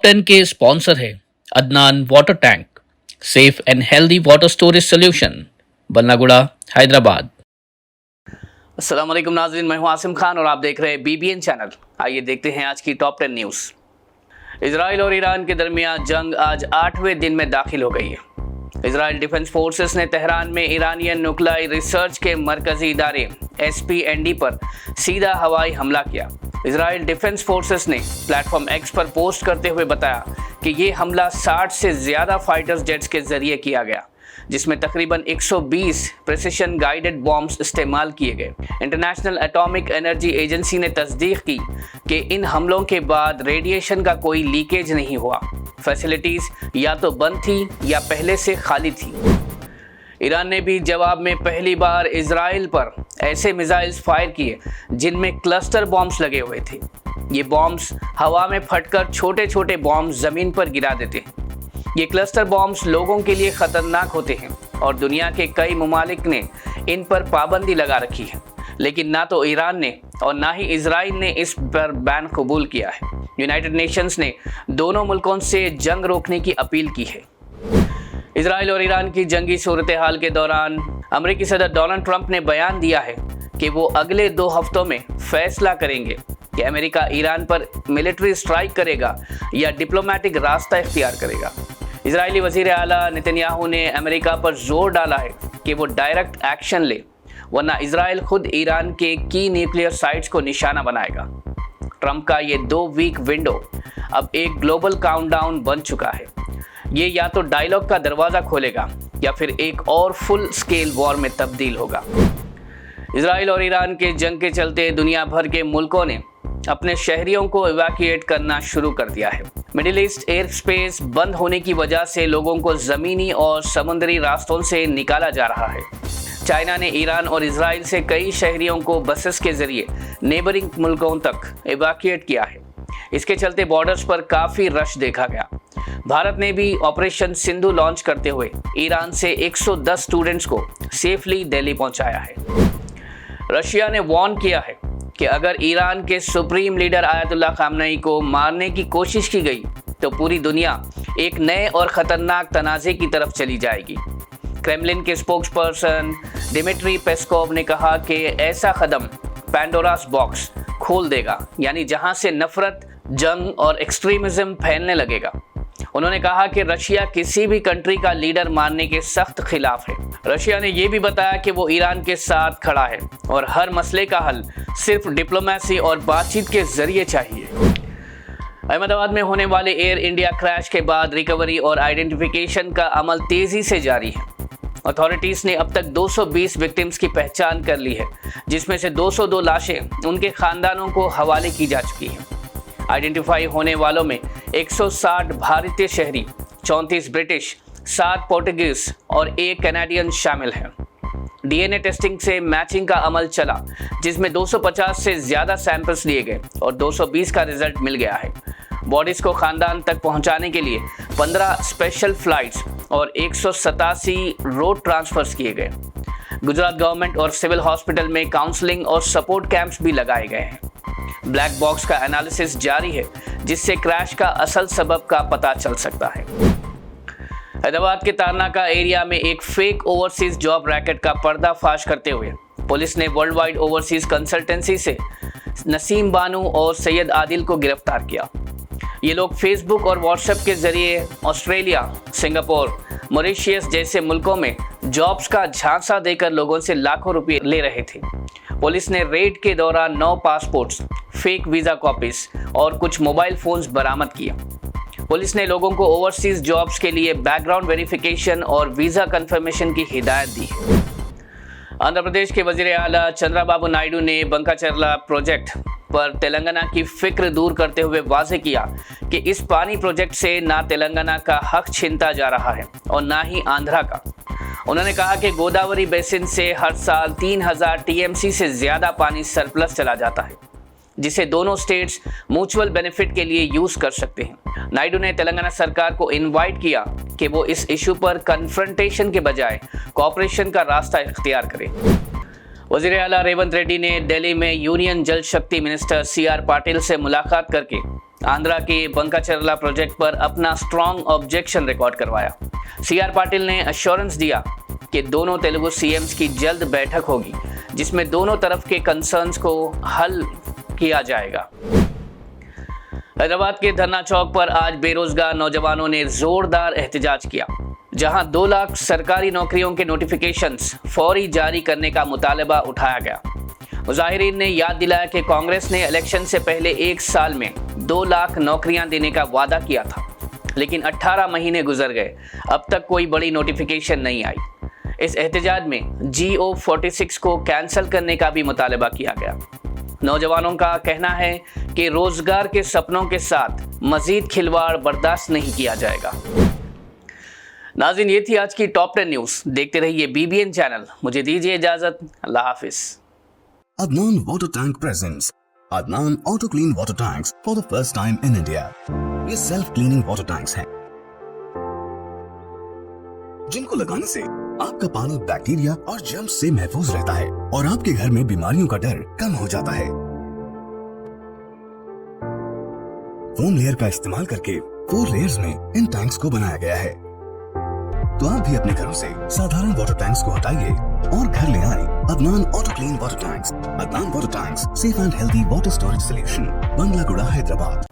Top 10 के sponsor है Adnan water tank, safe and healthy water storage solution, Ballaguda, Hyderabad. अस्सलाम वालेकुम नाज़रीन, मैं हूं आसिम खान और आप देख रहे हैं BBN चैनल। आइए देखते हैं आज की टॉप 10 न्यूज़। इजराइल और ईरान के दरमियान जंग आज 8वें दिन में दाखिल हो गई है। इजराइल डिफेंस फोर्सेस ने तेहरान में ईरानियन न्यूक्लियर रिसर्च के मरकजी इदारे SPND पर सीधा हवाई हमला किया। इजराइल डिफेंस फोर्सेस ने प्लेटफॉर्म X पर पोस्ट करते हुए बताया कि ये हमला 60 से ज़्यादा फाइटर जेट्स के जरिए किया गया, जिसमें तकरीबन 120 प्रिसिशन गाइडेड बॉम्ब्स इस्तेमाल किए गए। इंटरनेशनल एटॉमिक एनर्जी एजेंसी ने तस्दीक की कि इन हमलों के बाद रेडिएशन का कोई लीकेज नहीं हुआ। फैसिलिटीज़ या तो बंद थी या पहले से खाली थी। ईरान ने भी जवाब में पहली बार इजराइल पर ऐसे मिसाइल्स फायर किए जिनमें क्लस्टर बॉम्ब्स लगे हुए थे। ये बॉम्ब्स हवा में फटकर छोटे छोटे बॉम्ब्स ज़मीन पर गिरा देते हैं। ये क्लस्टर बॉम्ब्स लोगों के लिए ख़तरनाक होते हैं और दुनिया के कई ममालिक ने इन पर पाबंदी लगा रखी है, लेकिन ना तो ईरान ने और ना ही इजराइल ने इस पर बैन कबूल किया है। यूनाइटेड नेशंस ने दोनों मुल्कों से जंग रोकने की अपील की है। इजराइल और ईरान की जंगी सूरत हाल के दौरान अमेरिकी सदर डोनाल्ड ट्रंप ने बयान दिया है कि वो अगले 2 हफ्तों में फैसला करेंगे कि अमेरिका ईरान पर मिलिट्री स्ट्राइक करेगा या डिप्लोमेटिक रास्ता इख्तियार करेगा। इजरायली वज़ीर आला नेतन्याहू ने अमेरिका पर जोर डाला है कि वो डायरेक्ट एक्शन ले, वरना इजराइल खुद ईरान के की न्यूक्लियर साइट्स को निशाना बनाएगा। ट्रंप का ये 2 वीक विंडो अब एक ग्लोबल काउंटडाउन बन चुका है। ये या तो डायलॉग का दरवाज़ा खोलेगा या फिर एक और फुल स्केल वॉर में तब्दील होगा। इजराइल और ईरान के जंग के चलते दुनिया भर के मुल्कों ने अपने शहरियों को इवैक्यूएट करना शुरू कर दिया है। मिडिल ईस्ट एयर स्पेस बंद होने की वजह से लोगों को ज़मीनी और समुद्री रास्तों से निकाला जा रहा है। चाइना ने ईरान और इजराइल से कई शहरियों को बसेस के जरिए नेबरिंग मुल्कों तक इवैक्यूएट किया है। इसके चलते बॉर्डर्स पर काफ़ी रश देखा गया। भारत ने भी ऑपरेशन सिंधु लॉन्च करते हुए ईरान से 110 स्टूडेंट्स को सेफली दिल्ली पहुंचाया है। रशिया ने वार्न किया है कि अगर ईरान के सुप्रीम लीडर आयतुल्लाह खामनेई को मारने की कोशिश की गई तो पूरी दुनिया एक नए और ख़तरनाक तनाज़े की तरफ चली जाएगी। क्रेमलिन के स्पोक्सपर्सन डिमिट्री पेस्कोव ने कहा कि ऐसा कदम पैंडोरास बॉक्स खोल देगा, यानी जहां से नफरत, जंग और एक्सट्रीमिज्म फैलने लगेगा। उन्होंने कहा कि रशिया किसी भी कंट्री का लीडर मानने के सख्त खिलाफ है। रशिया ने यह भी बताया कि वो ईरान के साथ खड़ा है और हर मसले का हल सिर्फ डिप्लोमेसी और बातचीत के जरिए चाहिए। अहमदाबाद में होने वाले एयर इंडिया क्रैश के बाद रिकवरी और आइडेंटिफिकेशन का अमल तेजी से जारी है। अथॉरिटीज़ ने अब तक 220 विक्टिम्स की पहचान कर ली है, जिसमें से 202 लाशें उनके खानदानों को हवाले की जा चुकी हैं। आइडेंटिफाई होने वालों में 160 भारतीय शहरी, 34 ब्रिटिश, 7 पोर्टुगीज और 1 कैनेडियन शामिल हैं। DNA टेस्टिंग से मैचिंग का अमल चला, जिसमें 250 से ज़्यादा सैंपल्स लिए गए और 220 का रिजल्ट मिल गया है। बॉडीज़ को खानदान तक पहुंचाने के लिए 15 स्पेशल फ्लाइट्स और 187 रोड ट्रांसफर्स किए गए। गुजरात गवर्नमेंट और सिविल हॉस्पिटल में काउंसलिंग और सपोर्ट कैंप्स भी लगाए गए हैं। ब्लैक बॉक्स का एनालिसिस जारी है, जिससे क्रैश का असल सबब का पता चल सकता है। हैदराबाद के तारनाका एरिया में एक फेक ओवरसीज जॉब रैकेट का पर्दाफाश करते हुए पुलिस ने वर्ल्ड वाइड ओवरसीज कंसल्टेंसी से नसीम बानू और सैयद आदिल को गिरफ्तार किया। ये लोग फेसबुक और व्हाट्सएप के जरिए ऑस्ट्रेलिया, सिंगापुर, मॉरिशस जैसे मुल्कों में जॉब्स का झांसा देकर लोगों से लाखों रुपए ले रहे थे। पुलिस ने रेड के दौरान 9 पासपोर्ट्स, फेक वीज़ा कॉपीज और कुछ मोबाइल फ़ोन्स बरामद किए। पुलिस ने लोगों को ओवरसीज जॉब्स के लिए बैकग्राउंड वेरिफिकेशन और वीज़ा कंफर्मेशन की हिदायत दी है। आंध्र प्रदेश के वज़ीर आला चंद्रबाबू नायडू ने बंकाचरला प्रोजेक्ट पर तेलंगाना की फिक्र दूर करते हुए वाज़ेह किया कि इस पानी प्रोजेक्ट से ना तेलंगाना का हक छीनता जा रहा है और ना ही आंध्रा का। उन्होंने कहा कि गोदावरी बेसिन से हर साल 3000 TMC से ज़्यादा पानी सरप्लस चला जाता है, जिसे दोनों स्टेट्स म्यूचुअल बेनिफिट के लिए यूज़ कर सकते हैं। नायडू ने तेलंगाना सरकार को इनवाइट किया कि वो इस इशू पर कन्फ्रंटेशन के बजाय कोऑपरेशन का रास्ता इख्तियार करे। वज़ीर आला रेवंत रेड्डी ने दिल्ली में यूनियन जल शक्ति मिनिस्टर CR पाटिल से मुलाकात करके आंध्रा के बंकाचरला प्रोजेक्ट पर अपना स्ट्रॉन्ग ऑब्जेक्शन रिकॉर्ड करवाया। सीआर पाटिल ने अश्योरेंस दिया कि दोनों तेलुगु सीएम्स की जल्द बैठक होगी जिसमें दोनों तरफ के कंसर्न्स को हल किया जाएगा। हैदराबाद के धरना चौक पर आज बेरोजगार नौजवानों ने जोरदार एहतजाज किया, जहां 2 लाख सरकारी नौकरियों के नोटिफिकेशंस फौरी जारी करने का मुतालबा उठाया गया। मुजाहिरीन ने याद दिलाया कि कांग्रेस ने इलेक्शन से पहले 1 साल में 2 लाख नौकरियां देने का वादा किया था, लेकिन 18 महीने गुजर गए, अब तक कोई बड़ी नोटिफिकेशन नहीं आई। इस एहतजाज में GO 46 को कैंसिल करने का भी मुतालबा किया गया। नौजवानों का कहना है कि रोजगार के सपनों के साथ मजीद खिलवाड़ बर्दाश्त नहीं किया जाएगा। नाज़रीन, ये थी आज की टॉप 10 न्यूज़। देखते रहिए BBN चैनल। मुझे दीजिए इजाजत। अल्लाह हाफिज। Adnan Water Tank presents Adnan Auto Clean Water Tanks for the first time in India. ये self cleaning water tanks हैं जिनको लगाने से आपका पानी बैक्टीरिया और जर्म्स से महफूज रहता है और आपके घर में बीमारियों का डर कम हो जाता है। फोम लेयर का इस्तेमाल करके 4 लेयर्स में इन टैंक्स को बनाया गया है। तो आप भी अपने घरों से साधारण वाटर टैंक्स को हटाइए और घर ले आए Adnan auto clean water tanks. Adnan water tanks, safe and healthy water storage solution, Bangalaguda, Hyderabad.